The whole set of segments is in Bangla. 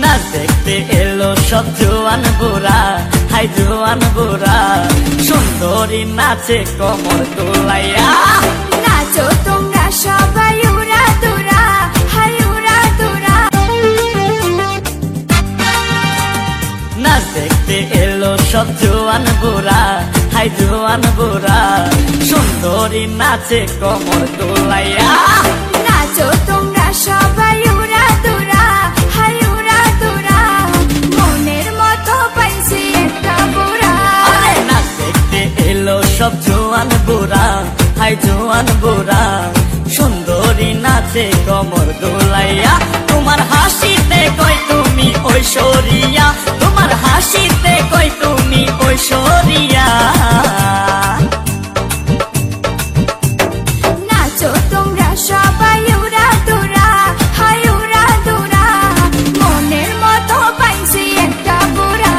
নাচ দেখতে এলো সব জোয়ান বুড়া, হাই জোয়ান বুড়া, সুন্দরী নাচে কোমর দোলাইয়া। নাচো তোমরা সবাই উড়া দুরা, হাই উড়া দুরা। নাচ দেখতে এলো সব জোয়ান বুড়া, হাই জোয়ান বুড়া, সুন্দরী নাচে কোমর দোলাইয়া। নাচো তোমরা সবাই উড়া দুরা, হাই উড়া দুরা। মনের মতো পাইছি একটা বুড়া। নাচ দেখতে এলো সব জোয়ান বুড়া, হাই জোয়ান বুড়া, সুন্দরী নাচে কোমর দোলাইয়া। তোমার হাসিতে কই তুমি ঐশ্বরিয়া, তোমার হাসিতে কই তুমি ঐশ্বরিয়া। নাচো তোমরা সবাই উড়া দুরা, হাই উড়া দুরা। মনের মতো পাইছি একটা বুড়া।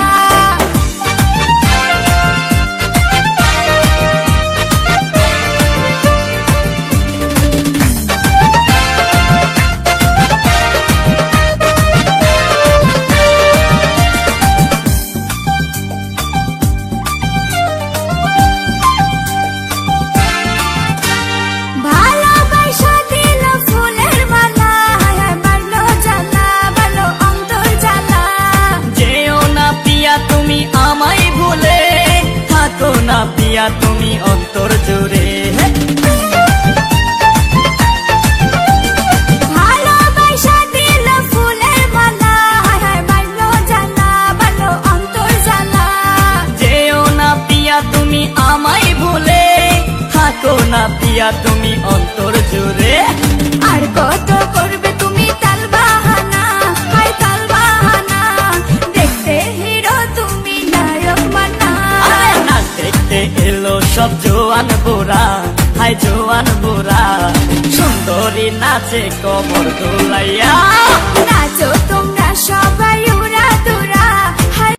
ভালোবাসা দিল ফুলের মালা, বাড়লো জ্বালা, বাড়লো অন্তর জ্বালা। যেও না পিয়া তুমি আমায় ভুলে, থাকো না পিয়া তুমি অন্তর জুড়ে। ভালোবাসা দিল ফুলের মালা, বাড়লো জ্বালা, বাড়লো অন্তর জ্বালা। যেও না পিয়া তুমি আমায় ভুলে, থাকো না পিয়া তুমি অন্তর জুড়ে। আর কত করবে তুমি তাল বাহানা, হাই তাল বাহানা। দেখতে হিরো তুমি নায়ক মানা। নাচ দেখতে এলো সব জোয়ান বুড়া, হাই জোয়ান বুড়া, সুন্দরী নাচে কোমর দোলাইয়া।